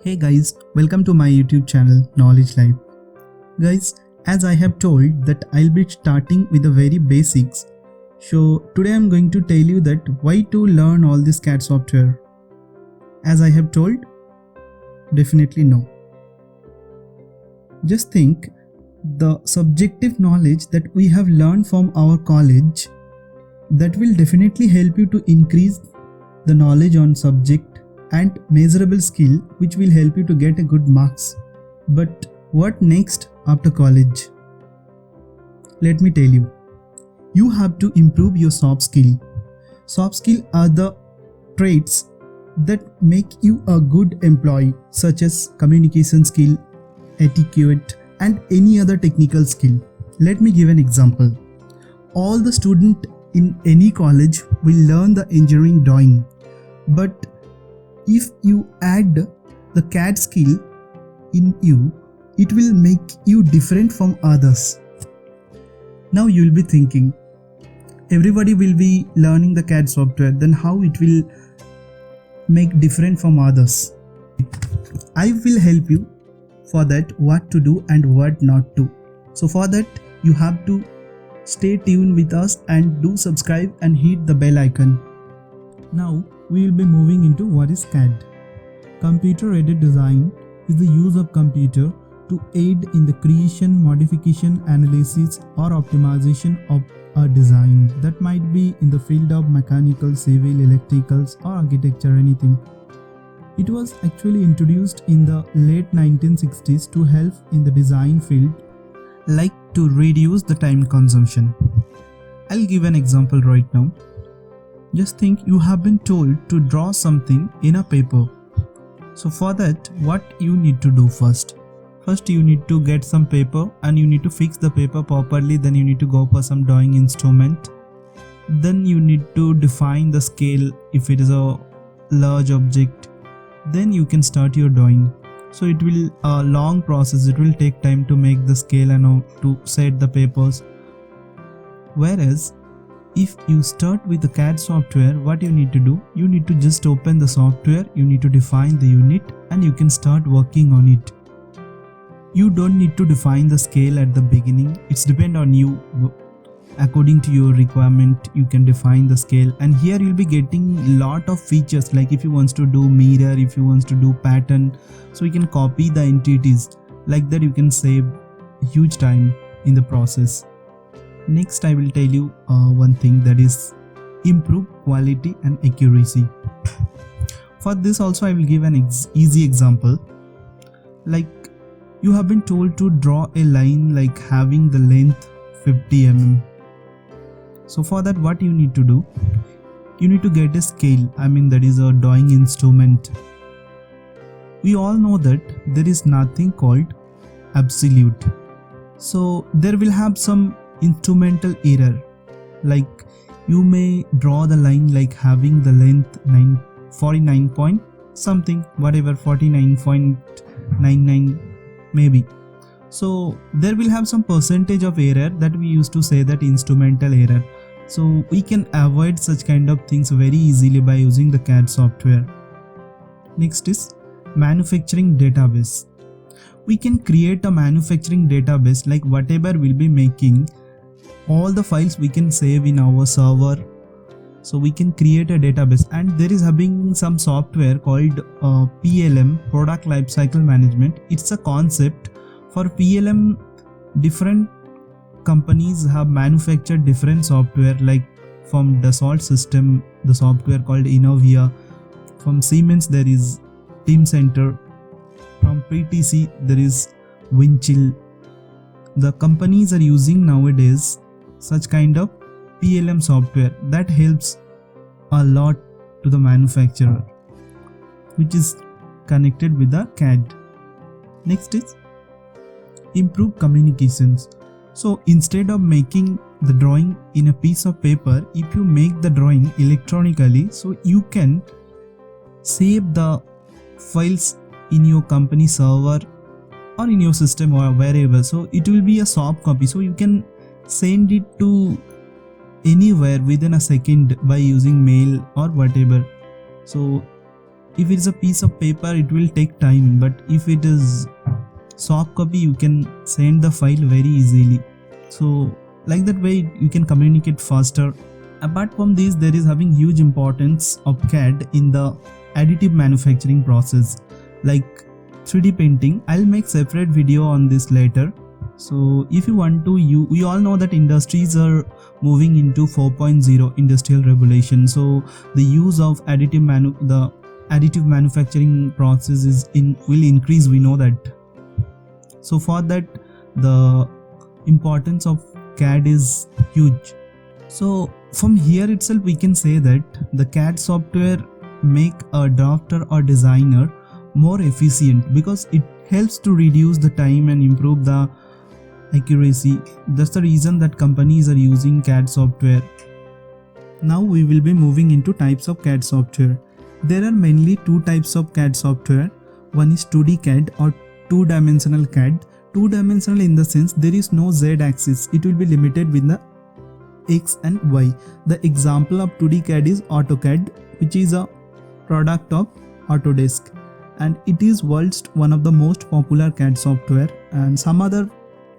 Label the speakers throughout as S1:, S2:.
S1: Hey guys, welcome to my YouTube channel Knowledge Life. Guys, as I have told that I'll be starting with the very basics. So today I'm going to tell you that why to learn all this CAD software. As I have told, definitely no. Just think the subjective knowledge that we have learned from our college that will definitely help you to increase the knowledge on subject and measurable skill which will help you to get a good marks. But what next after college? Let me tell you. You have to improve your soft skill. Soft skill are the traits that make you a good employee, such as communication skill, etiquette and any other technical skill. Let me give an example. All the student in any college will learn the engineering drawing, but if you add the CAD skill in you, it will make you different from others. Now you will be thinking, everybody will be learning the CAD software, then how it will make different from others? I will help you for that, what to do and what not to. So for that, you have to stay tuned with us and do subscribe and hit the bell icon. Now we will be moving into what is CAD. Computer-aided design is the use of computer to aid in the creation, modification, analysis or optimization of a design. That might be in the field of mechanical, civil, electricals or architecture, anything. It was actually introduced in the late 1960s to help in the design field, like to reduce the time consumption. I'll give an example right now. Just think you have been told to draw something in a paper. So for that, what you need to do first? First you need to get some paper and you need to fix the paper properly. Then you need to go for some drawing instrument. Then you need to define the scale if it is a large object. Then you can start your drawing. So it will a long process. It will take time to make the scale and to set the papers. Whereas if you start with the CAD software, what you need to do? You need to just open the software, you need to define the unit and you can start working on it. You don't need to define the scale at the beginning. It's depend on you. According to your requirement, you can define the scale, and here you'll be getting lot of features, like if you want to do mirror, if you want to do pattern, so you can copy the entities. Like that you can save huge time in the process. Next I will tell you one thing, that is improve quality and accuracy. For this also I will give an easy example. Like you have been told to draw a line like having the length 50 mm. So for that, what you need to do? You need to get a scale, that is a drawing instrument. We all know that there is nothing called absolute. So there will have some instrumental error, like you may draw the line like having the length 49 point something, whatever, 49.99 maybe. So there will have some percentage of error that we used to say that instrumental error. So we can avoid such kind of things very easily by using the CAD software. Next is manufacturing database. We can create a manufacturing database, like whatever we'll be making, all the files we can save in our server. So we can create a database, and there is having some software called PLM, Product Lifecycle Management. It's a concept for PLM. Different companies have manufactured different software, like from Dassault System, the software called Innovia. From Siemens there is Teamcenter. From PTC there is Windchill. The companies are using nowadays such kind of PLM software that helps a lot to the manufacturer, which is connected with the CAD. Next is improve communications. So instead of making the drawing in a piece of paper, if you make the drawing electronically, so you can save the files in your company server or in your system or wherever. So it will be a soft copy, so you can send it to anywhere within a second by using mail or whatever. So If it's a piece of paper, it will take time, but if it is soft copy, you can send the file very easily. So like that way you can communicate faster. Apart from this, there is having huge importance of CAD in the additive manufacturing process, like 3D printing. I'll make separate video on this later. So if you want to, we all know that industries are moving into 4.0 industrial revolution. So the use of additive manufacturing process will increase, we know that. So for that, the importance of CAD is huge. So from here itself we can say that the CAD software make a drafter or designer more efficient because it helps to reduce the time and improve the accuracy. That's the reason that companies are using CAD software. Now we will be moving into types of CAD software. There are mainly two types of CAD software. One is 2D CAD or two-dimensional CAD. Two-dimensional in the sense there is no z-axis. It will be limited with the x and y. The example of 2D CAD is AutoCAD, which is a product of Autodesk, and it is world's one of the most popular CAD software. And some other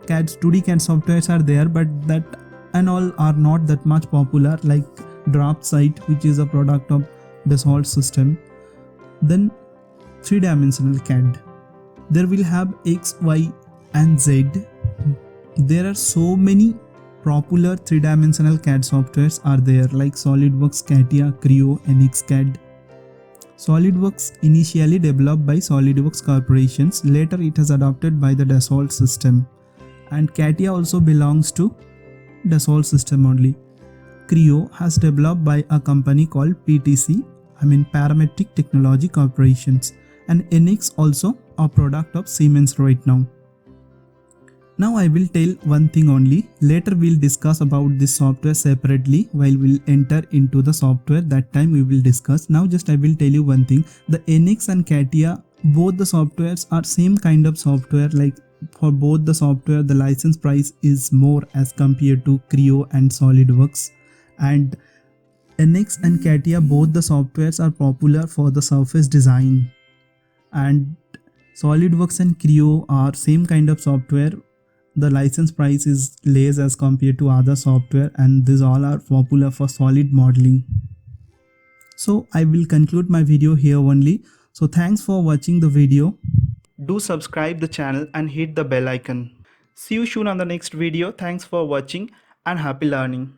S1: 2D CAD softwares are there, but that and all are not that much popular, like DraftSight, which is a product of Dassault System. Then 3-dimensional CAD. There will have X, Y and Z. There are so many popular 3-dimensional CAD softwares are there, like SolidWorks, CATIA, Creo, NXCAD. SolidWorks initially developed by SolidWorks Corporations. Later it has adopted by the Dassault System. And CATIA also belongs to Dassault System only. Creo has developed by a company called PTC, Parametric Technology Corporations, and NX also a product of Siemens right now. Now I will tell one thing only. Later we'll discuss about this software separately while we'll enter into the software. That time we will discuss. Now just I will tell you one thing. The NX and CATIA, both the softwares are same kind of software. Like for both the software, the license price is more as compared to Creo and SolidWorks. And NX and CATIA, both the softwares are popular for the surface design. And SolidWorks and Creo are same kind of software. The license price is less as compared to other software, and these all are popular for solid modeling. So I will conclude my video here only. So thanks for watching the video. Do subscribe the channel and hit the bell icon. See you soon on the next video. Thanks for watching and happy learning.